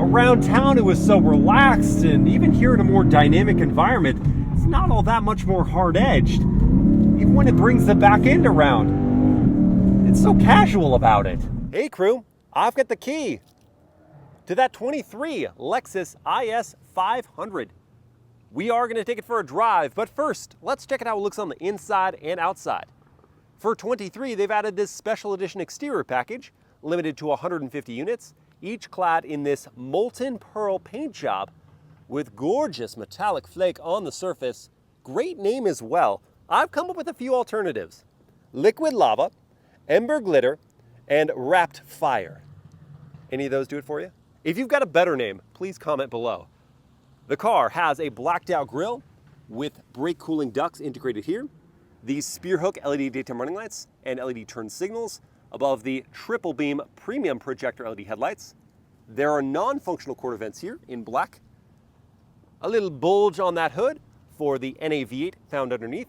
Around town it was so relaxed, and even here in a more dynamic environment, it's not all that much more hard-edged. Even when it brings the back end around, it's so casual about it. Hey crew, I've got the key to that 23 Lexus IS 500. We are going to take it for a drive, but first, let's check out how it looks on the inside and outside. For 23, they've added this special edition exterior package, limited to 150 units, each clad in this Molten Pearl paint job with gorgeous metallic flake on the surface. Great name as well. I've come up with a few alternatives: liquid lava, ember glitter, and wrapped fire. Any of those do it for you? If you've got a better name, please comment below. The car has a blacked out grille with brake cooling ducts integrated here, these spear hook LED daytime running lights and LED turn signals above the triple beam premium projector LED headlights. There are non-functional quarter vents here in black. A little bulge on that hood for the NA-V8 found underneath.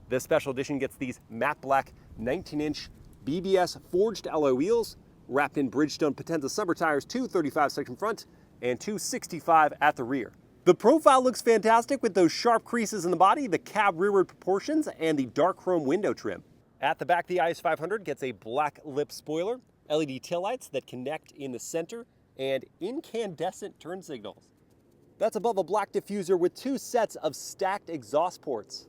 The special edition gets these matte black 19-inch BBS Forged Alloy wheels wrapped in Bridgestone Potenza summer tires, 235 section front and 265 at the rear. The profile looks fantastic with those sharp creases in the body, the cab rearward proportions, and the dark chrome window trim. At the back, the IS 500 gets a black lip spoiler, LED taillights that connect in the center, and incandescent turn signals. That's above a black diffuser with two sets of stacked exhaust ports.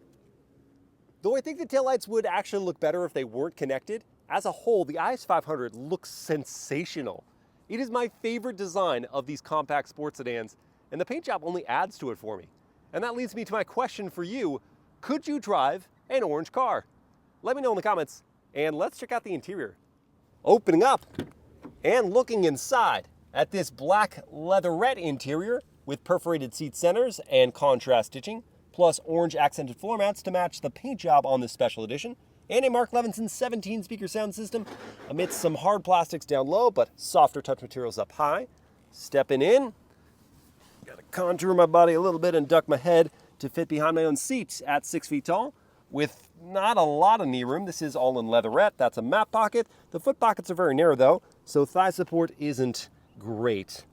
Though I think the taillights would actually look better if they weren't connected, as a whole, the IS 500 looks sensational. It is my favorite design of these compact sports sedans, and the paint job only adds to it for me. And that leads me to my question for you: could you drive an orange car? Let me know in the comments, and let's check out the interior. Opening up and looking inside at this black leatherette interior with perforated seat centers and contrast stitching, plus orange accented floor mats to match the paint job on this special edition, and a Mark Levinson 17-speaker sound system amidst some hard plastics down low, but softer touch materials up high. Stepping in, gotta contour my body a little bit and duck my head to fit behind my own seat at 6 feet tall, with not a lot of knee room. This is all in leatherette. That's a map pocket. The foot pockets are very narrow though, so thigh support isn't great.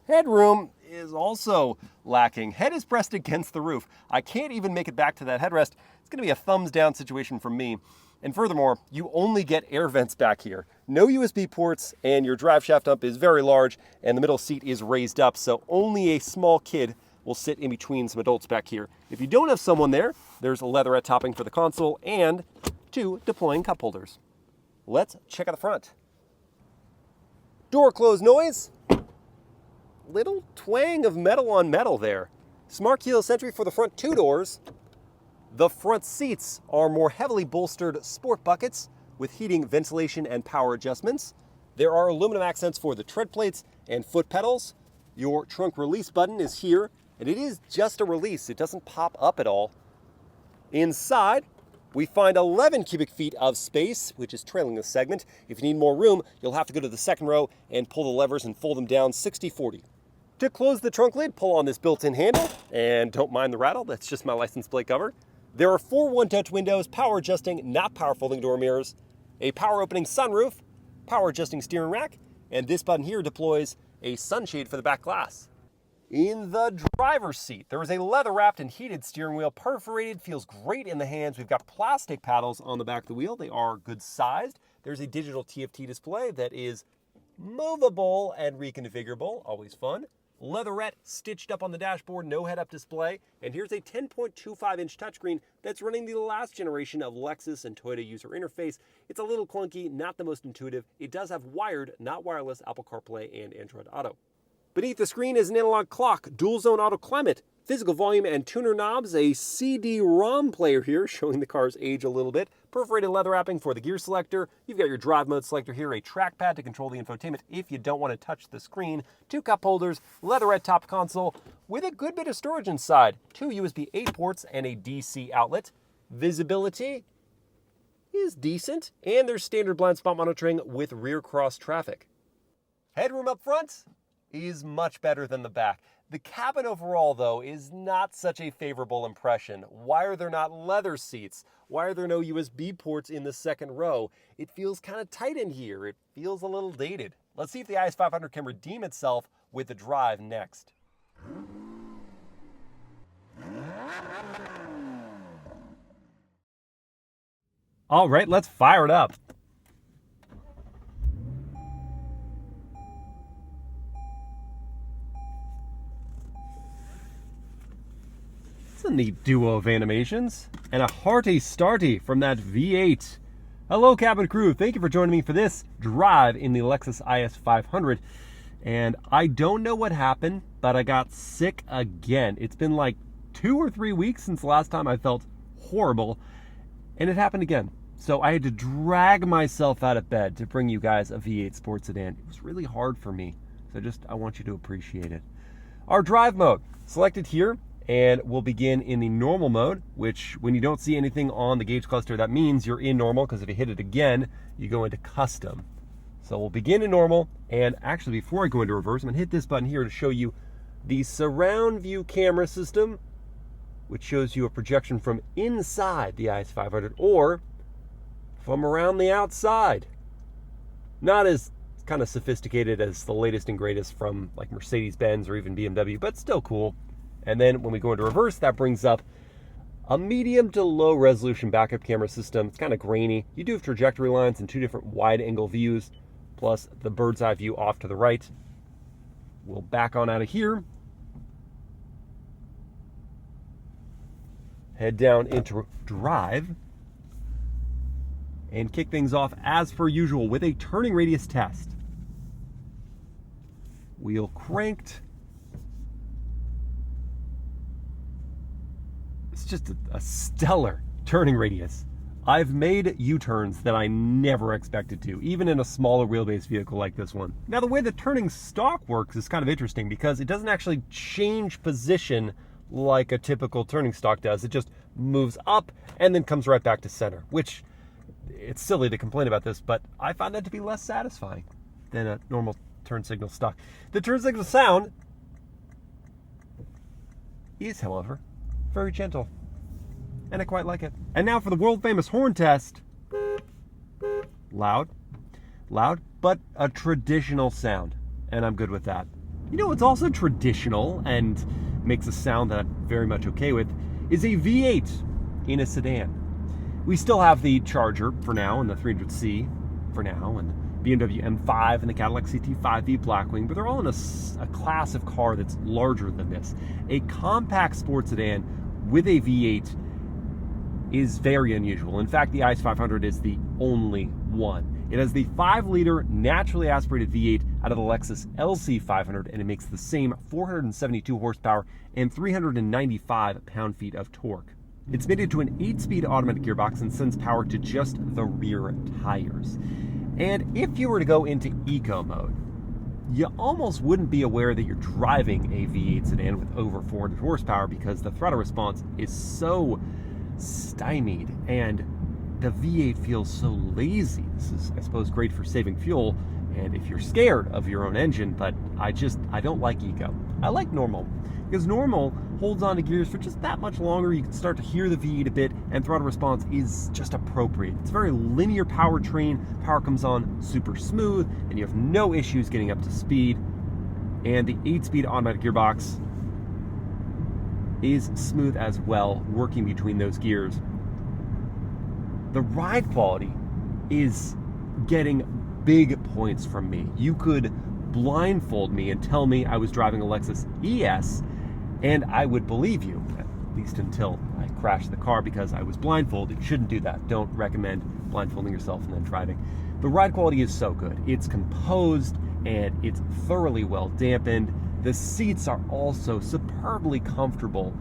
Headroom is also lacking. Head is pressed against the roof. I can't even make it back to that headrest. It's gonna be a thumbs down situation from me. And furthermore, you only get air vents back here. No USB ports, and your drive shaft up is very large, and the middle seat is raised up, so only a small kid will sit in between some adults back here. If you don't have someone there, there's a leatherette topping for the console and 2 deploying cup holders. Let's check out the front. Door close noise. Little twang of metal on metal there. Smart keyless entry for the front 2 doors. The front seats are more heavily bolstered sport buckets with heating, ventilation, and power adjustments. There are aluminum accents for the tread plates and foot pedals. Your trunk release button is here, and it is just a release. It doesn't pop up at all. Inside, we find 11 cubic feet of space, which is trailing this segment. If you need more room, you'll have to go to the second row and pull the levers and fold them down 60-40. To close the trunk lid, pull on this built-in handle, and don't mind the rattle, that's just my license plate cover. There are 4 one-touch windows, power adjusting, not power folding door mirrors, a power opening sunroof, power adjusting steering rack, and this button here deploys a sunshade for the back glass. In the driver's seat, there is a leather-wrapped and heated steering wheel, perforated, feels great in the hands. We've got plastic paddles on the back of the wheel. They are good sized. There's a digital TFT display that is movable and reconfigurable, always fun. Leatherette stitched up on the dashboard, no head-up display, and here's a 10.25-inch touchscreen that's running the last generation of Lexus and Toyota user interface. It's a little clunky, not the most intuitive. It does have wired, not wireless, Apple CarPlay and Android Auto. Beneath the screen is an analog clock, dual-zone auto climate, physical volume and tuner knobs, a CD-ROM player here showing the car's age a little bit, perforated leather wrapping for the gear selector. You've got your drive mode selector here, a trackpad to control the infotainment if you don't want to touch the screen, 2 cup holders, leatherette top console with a good bit of storage inside, 2 USB 8 ports and a DC outlet. Visibility is decent, and there's standard blind spot monitoring with rear cross traffic. Headroom up front is much better than the back. The cabin overall, though, is not such a favorable impression. Why are there not leather seats? Why are there no USB ports in the second row? It feels kind of tight in here. It feels a little dated. Let's see if the IS 500 can redeem itself with the drive next. All right, let's fire it up. It's a neat duo of animations, and a hearty starty from that V8. Hello, cabin crew. Thank you for joining me for this drive in the Lexus IS 500. And I don't know what happened, but I got sick again. It's been like 2 or 3 weeks since the last time I felt horrible, and it happened again. So I had to drag myself out of bed to bring you guys a V8 sports sedan. It was really hard for me, so I want you to appreciate it. Our drive mode, selected here, and we'll begin in the normal mode, which when you don't see anything on the gauge cluster, that means you're in normal, because if you hit it again, you go into custom. So we'll begin in normal, and actually before I go into reverse, I'm gonna hit this button here to show you the surround view camera system, which shows you a projection from inside the IS 500 or from around the outside. Not as kind of sophisticated as the latest and greatest from like Mercedes-Benz or even BMW, but still cool. And then when we go into reverse, that brings up a medium to low resolution backup camera system. It's kind of grainy. You do have trajectory lines and 2 different wide angle views, plus the bird's eye view off to the right. We'll back on out of here. Head down into drive and kick things off as per usual with a turning radius test. Wheel cranked. It's just a stellar turning radius. I've made U-turns that I never expected to, even in a smaller wheelbase vehicle like this one. Now, the way the turning stock works is kind of interesting because it doesn't actually change position like a typical turning stock does. It just moves up and then comes right back to center, which it's silly to complain about this, but I find that to be less satisfying than a normal turn signal stock. The turn signal sound is, however, very gentle, and I quite like it. And now for the world famous horn test. Loud, but a traditional sound, and I'm good with that. You know what's also traditional and makes a sound that I'm very much okay with is a V8 in a sedan. We still have the Charger for now and the 300C for now, and the BMW M5 and the Cadillac CT5V Blackwing, but they're all in a class of car that's larger than this. A compact sports sedan with a V8 is very unusual. In fact, the IS 500 is the only one. It has the 5-liter naturally aspirated V8 out of the Lexus LC 500, and it makes the same 472 horsepower and 395 pound-feet of torque. It's mated to an 8-speed automatic gearbox and sends power to just the rear tires. And if you were to go into eco mode, you almost wouldn't be aware that you're driving a V8 sedan with over 400 horsepower because the throttle response is so stymied and the V8 feels so lazy. This is, I suppose, great for saving fuel and if you're scared of your own engine, but I don't like eco. I like normal because normal holds on to gears for just that much longer. You can start to hear the V8 a bit, and throttle response is just appropriate. It's a very linear powertrain. Power comes on super smooth, and you have no issues getting up to speed. And the 8-speed automatic gearbox is smooth as well, working between those gears. The ride quality is getting big points from me. You could blindfold me and tell me I was driving a Lexus ES, and I would believe you, at least until I crashed the car because I was blindfolded. You shouldn't do that. Don't recommend blindfolding yourself and then driving. The ride quality is so good. It's composed and it's thoroughly well dampened. The seats are also superbly comfortable.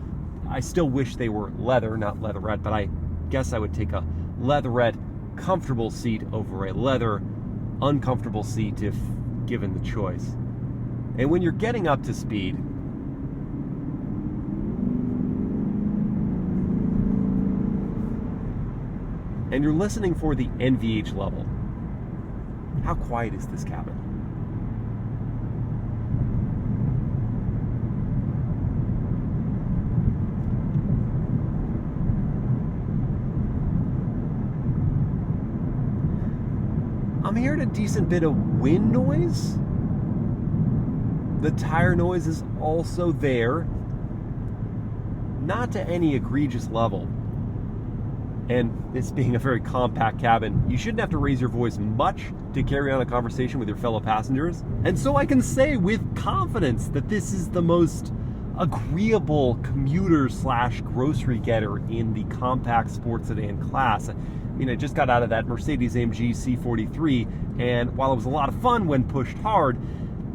I still wish they were leather, not leatherette, but I guess I would take a leatherette comfortable seat over a leather uncomfortable seat if given the choice. And when you're getting up to speed, and you're listening for the NVH level, how quiet is this cabin? I'm hearing a decent bit of wind noise. The tire noise is also there, not to any egregious level. And this being a very compact cabin, you shouldn't have to raise your voice much to carry on a conversation with your fellow passengers. And so I can say with confidence that this is the most agreeable commuter / grocery getter in the compact sports sedan class. I mean, I just got out of that Mercedes-AMG C43, and while it was a lot of fun when pushed hard,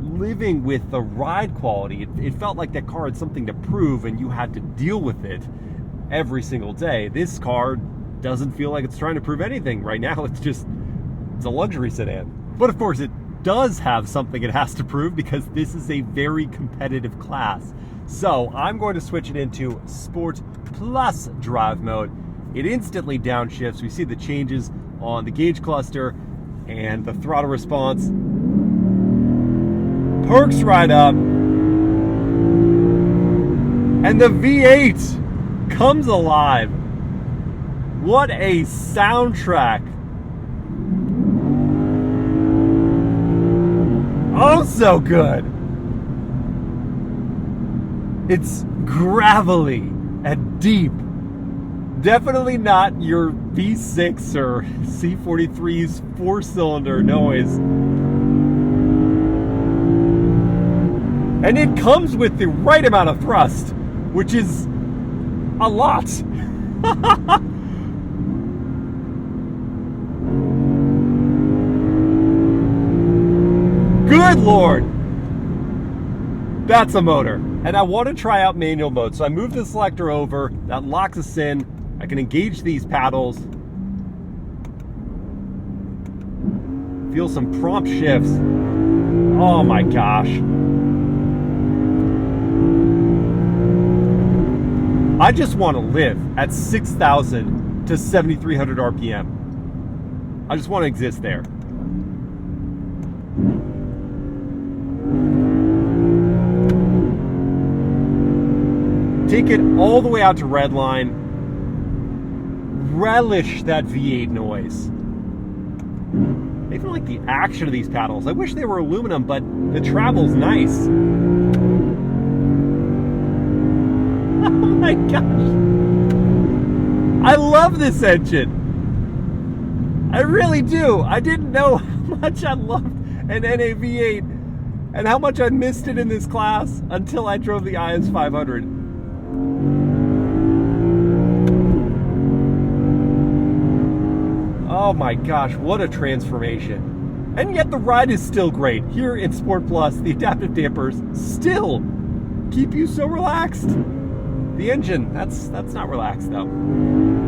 living with the ride quality, it felt like that car had something to prove and you had to deal with it every single day. This car doesn't feel like it's trying to prove anything right now. It's a luxury sedan. But of course it does have something it has to prove, because this is a very competitive class. So I'm going to switch it into Sport Plus drive mode. It instantly downshifts. We see the changes on the gauge cluster, and the throttle response perks right up. And the V8 comes alive. What a soundtrack. Oh, so good. It's gravelly and deep. Definitely not your V6 or C43's 4-cylinder noise. And it comes with the right amount of thrust, which is a lot. Good Lord. That's a motor. And I want to try out manual mode. So I move the selector over. That locks us in. I can engage these paddles. Feel some prompt shifts. Oh my gosh. I just want to live at 6,000 to 7,300 RPM. I just want to exist there. Take it all the way out to redline. Relish that V8 noise. I even like the action of these paddles. I wish they were aluminum, but the travel's nice. Oh my gosh. I love this engine. I really do. I didn't know how much I loved an NA V8 and how much I missed it in this class until I drove the IS 500. Oh my gosh, what a transformation. And yet the ride is still great. Here in Sport Plus, the adaptive dampers still keep you so relaxed. The engine, that's not relaxed though.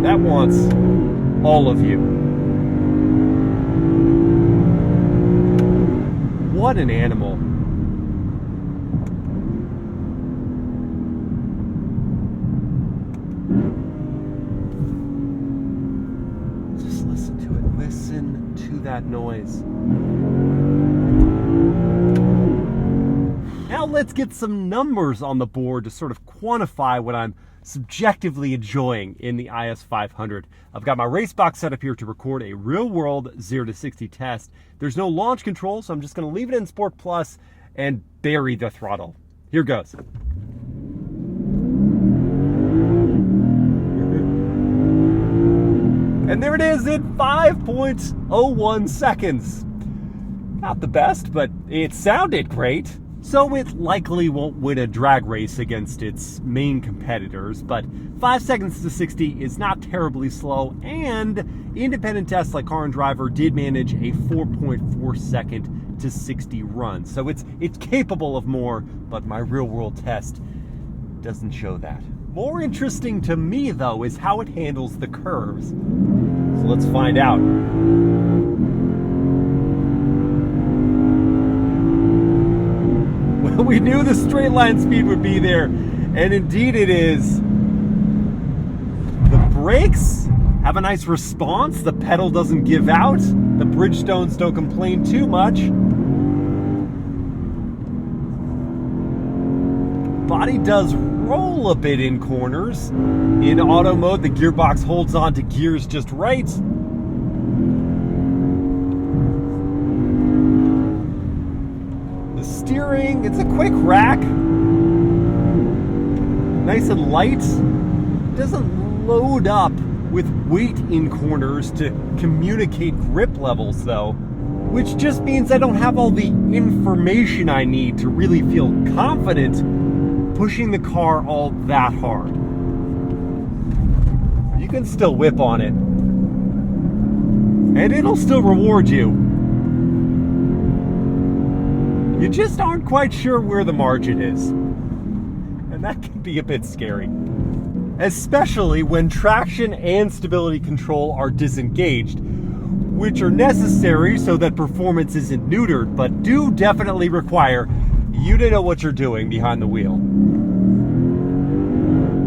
That wants all of you. What an animal. Just listen to it. Listen to that noise. Now let's get some numbers on the board to sort of quantify what I'm subjectively enjoying in the IS 500. I've got my race box set up here to record a real-world 0 to 60 test. There's no launch control, so I'm just going to leave it in Sport Plus and bury the throttle. Here goes. And there it is in 5.01 seconds. Not the best, but it sounded great. So it likely won't win a drag race against its main competitors, but 5 seconds to 60 is not terribly slow, and independent tests like Car and Driver did manage a 4.4 second to 60 run. So it's capable of more, but my real-world test doesn't show that. More interesting to me, though, is how it handles the curves. So let's find out. Well, we knew the straight line speed would be there, and indeed it is. The brakes have a nice response. The pedal doesn't give out. The Bridgestones don't complain too much. Body does roll a bit in corners. In auto mode, the gearbox holds on to gears just right. The steering steering, it's a quick rack. Nice and light. Doesn't load up with weight in corners to communicate grip levels though, which just means I don't have all the information I need to really feel confident pushing the car all that hard. You can still whip on it, and it'll still reward you. You just aren't quite sure where the margin is, and that can be a bit scary. Especially when traction and stability control are disengaged, which are necessary so that performance isn't neutered, but do definitely require you to know what you're doing behind the wheel.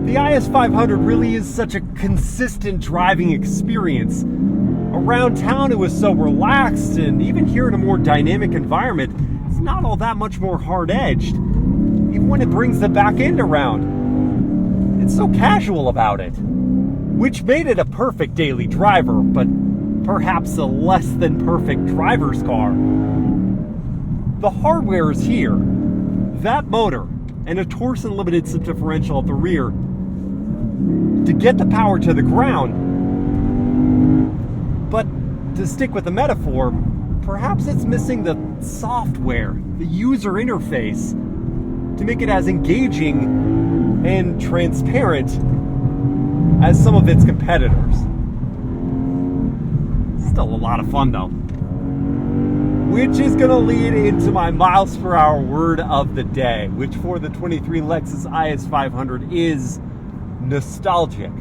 The IS500 really is such a consistent driving experience. Around town it was so relaxed, and even here in a more dynamic environment, it's not all that much more hard-edged. Even when it brings the back end around, it's so casual about it, which made it a perfect daily driver, but perhaps a less than perfect driver's car. The hardware is here. That motor and a Torsen limited slip differential at the rear to get the power to the ground. But to stick with the metaphor, perhaps it's missing the software, the user interface, to make it as engaging and transparent as some of its competitors. Still a lot of fun though. Which is going to lead into my miles per hour word of the day, which for the 23 Lexus IS500 is nostalgic,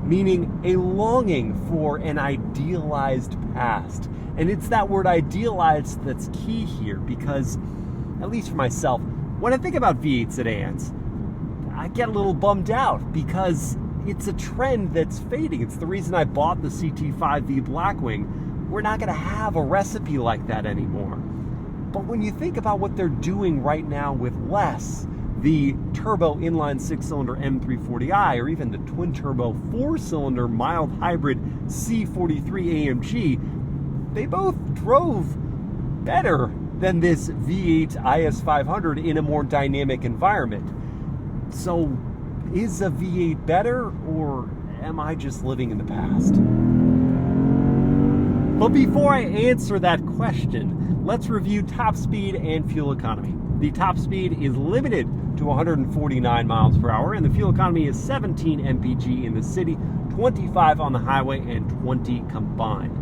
meaning a longing for an idealized past. And it's that word idealized that's key here, because, at least for myself, when I think about V8 sedans, I get a little bummed out because it's a trend that's fading. It's the reason I bought the CT5V Blackwing. We're not going to have a recipe like that anymore. But when you think about what they're doing right now with less, the turbo inline 6-cylinder M340i, or even the twin-turbo 4-cylinder mild hybrid C43 AMG, they both drove better than this V8 IS500 in a more dynamic environment. So, is a V8 better, or am I just living in the past? But before I answer that question, let's review top speed and fuel economy. The top speed is limited to 149 miles per hour, and the fuel economy is 17 mpg in the city, 25 on the highway, and 20 combined.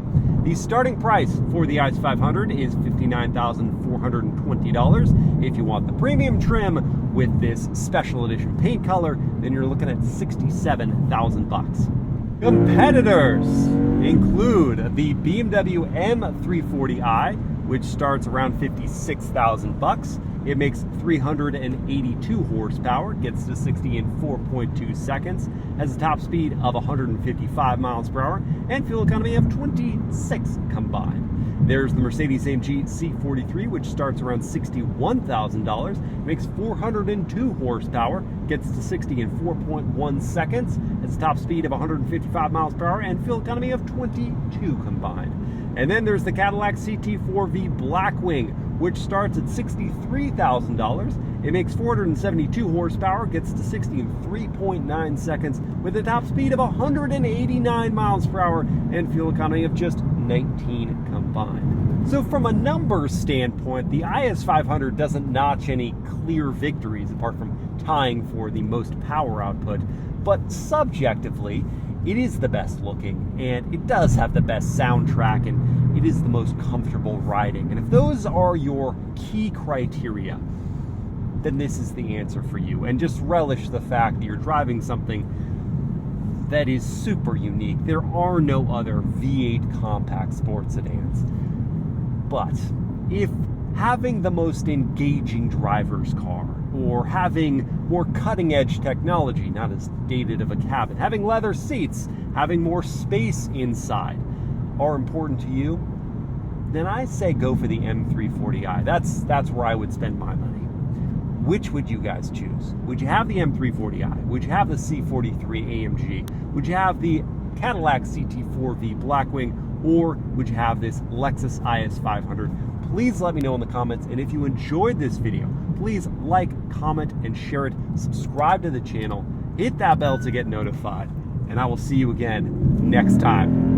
The starting price for the IS500 is $59,420. If you want the premium trim with this special edition paint color, then you're looking at $67,000. Competitors include the BMW M340i, which starts around $56,000. It makes 382 horsepower, gets to 60 in 4.2 seconds, has a top speed of 155 miles per hour, and fuel economy of 26 combined. There's the Mercedes-AMG C43, which starts around $61,000, makes 402 horsepower, gets to 60 in 4.1 seconds, has a top speed of 155 miles per hour, and fuel economy of 22 combined. And then there's the Cadillac CT4V Blackwing, which starts at $63,000. It makes 472 horsepower, gets to 60 in 3.9 seconds, with a top speed of 189 miles per hour and fuel economy of just 19 combined. So from a numbers standpoint, the IS500 doesn't notch any clear victories apart from tying for the most power output, but subjectively, it is the best looking, and it does have the best soundtrack, and it is the most comfortable riding. And if those are your key criteria, then this is the answer for you. And just relish the fact that you're driving something that is super unique. There are no other V8 compact sports sedans. But if having the most engaging driver's car, or having more cutting-edge technology, not as dated of a cabin, having leather seats, having more space inside, are important to you, then I say go for the M340i. That's where I would spend my money. Which would you guys choose? Would you have the M340i? Would you have the C43 AMG? Would you have the Cadillac CT4V Blackwing? Or would you have this Lexus IS500? Please let me know in the comments, and if you enjoyed this video, please like, comment, and share it. Subscribe to the channel. Hit that bell to get notified. And I will see you again next time.